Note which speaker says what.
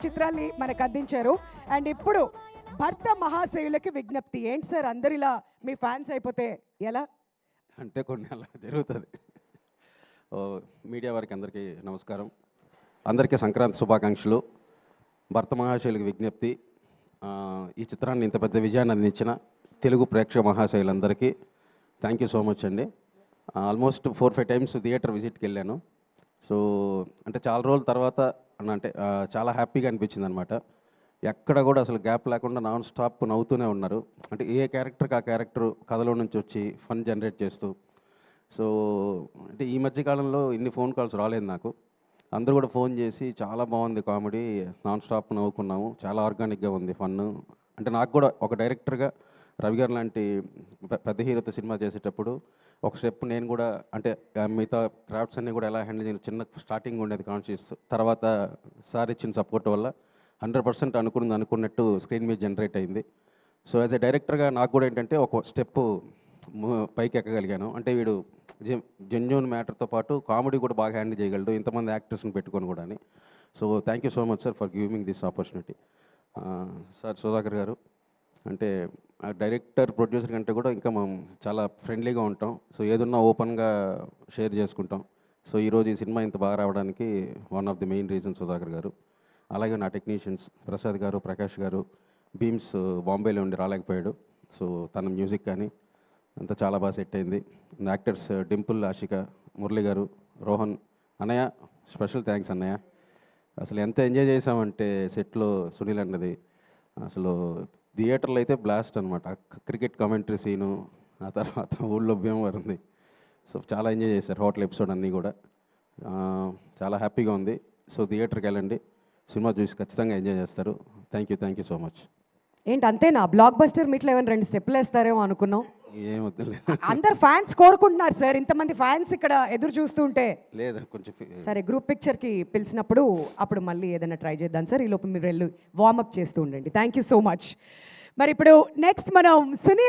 Speaker 1: చిత్రాల్ని మనకు అందించారు. అండ్ ఇప్పుడు భర్త మహాశయులకి విజ్ఞప్తి ఏంటి సార్, అందరిలా మీ ఫ్యాన్స్ అయిపోతే ఎలా?
Speaker 2: అంటే కొన్ని అలా జరుగుతుంది. మీడియా వారికి అందరికీ నమస్కారం. అందరికీ సంక్రాంతి శుభాకాంక్షలు. భర్త మహాశయులకు విజ్ఞప్తి, ఈ చిత్రాన్ని ఇంత పెద్ద విజయాన్ని అందించిన తెలుగు ప్రేక్షక మహాశయులందరికీ థ్యాంక్ యూ సో మచ్ అండి. ఆల్మోస్ట్ 4-5 టైమ్స్ థియేటర్ విజిట్కి వెళ్ళాను. సో అంటే చాలా రోజుల తర్వాత అంటే చాలా హ్యాపీగా అనిపించింది అనమాట. ఎక్కడ కూడా అసలు గ్యాప్ లేకుండా నాన్ స్టాప్ నవ్వుతూనే ఉన్నారు. అంటే ఏ క్యారెక్టర్కి ఆ క్యారెక్టర్ కథలో నుంచి వచ్చి ఫన్ జనరేట్ చేస్తూ. సో అంటే ఈ మధ్యకాలంలో ఇన్ని ఫోన్ కాల్స్ రాలేదు నాకు. అందరూ కూడా ఫోన్ చేసి చాలా బాగుంది కామెడీ, నాన్ స్టాప్ నవ్వుకున్నాము, చాలా ఆర్గానిక్గా ఉంది ఫన్. అంటే నాకు కూడా ఒక డైరెక్టర్గా రవి గారు లాంటి పెద్ద హీరోతో సినిమా చేసేటప్పుడు ఒక స్టెప్ నేను కూడా అంటే మిగతా క్రాఫ్ట్స్ అన్నీ కూడా ఎలా హ్యాండిల్ చేయాలి, చిన్న స్టార్టింగ్ ఉండేది కాన్షియస్. తర్వాత సార్ ఇచ్చిన సపోర్ట్ వల్ల 100% అనుకున్నట్టు స్క్రీన్ మీద జనరేట్ అయింది. సో యాజ్ ఎ డైరెక్టర్గా నాకు కూడా ఏంటంటే ఒక స్టెప్ పైకి ఎక్కగలిగాను. అంటే వీడు జెన్యూన్ మ్యాటర్తో పాటు కామెడీ కూడా బాగా హ్యాండిల్ చేయగలడు, ఇంతమంది యాక్టర్స్ని పెట్టుకొని కూడా అని. So thank you so much sir for giving this opportunity. Sir Sudhakar గారు అంటే డైరెక్టర్ ప్రొడ్యూసర్ కంటే కూడా ఇంకా మనం చాలా ఫ్రెండ్లీగా ఉంటాం. సో ఏదన్నా ఓపెన్గా షేర్ చేసుకుంటాం. సో ఈరోజు ఈ సినిమా ఇంత బాగా రావడానికి one of the main reason Sudhakar గారు. అలాగే నా టెక్నీషియన్స్ ప్రసాద్ గారు, ప్రకాష్ గారు. బీమ్స్ బాంబేలో ఉండి రాలేకపోయాడు. సో తన మ్యూజిక్ కానీ అంతా చాలా బాగా సెట్ అయింది. యాక్టర్స్ డింపుల్, ఆషిక, మురళి గారు, రోహన్ అన్నయ్య, స్పెషల్ థ్యాంక్స్ అన్నయ్య. అసలు ఎంత ఎంజాయ్ చేసామంటే సెట్లో సునీల్ అన్నది అసలు థియేటర్లో అయితే బ్లాస్ట్ అనమాట. క్రికెట్ కామెంటరీ సీను, ఆ తర్వాత ఊళ్ళో భీమవరంది. సో చాలా ఎంజాయ్ చేశారు హోటల్ ఎపిసోడ్ అన్నీ కూడా. చాలా హ్యాపీగా ఉంది. సో థియేటర్కి వెళ్ళండి, సినిమా చూసి ఖచ్చితంగా ఎంజాయ్ చేస్తారు. Thank you so much.
Speaker 1: ఏంటి అంతేనా? బ్లాక్ బస్టర్ మీట్లో ఏమైనా 2 స్టెప్పులు వేస్తారేమో అనుకున్నాం.
Speaker 2: ఏమొద్దులే,
Speaker 1: అందరు ఫ్యాన్స్ కోరుకుంటున్నారు సార్, ఇంతమంది ఫ్యాన్స్ ఇక్కడ ఎదురు చూస్తుంటే.
Speaker 2: లేదా కొంచెం
Speaker 1: సరే, గ్రూప్ పిక్చర్కి పిలిచినప్పుడు అప్పుడు మళ్ళీ ఏదైనా ట్రై చేద్దాం సార్. ఈ లోపు మీరు వెళ్ళి వార్మప్ చేస్తూ ఉండండి. Thank you so much. మరి ఇప్పుడు నెక్స్ట్ మనం సునీల్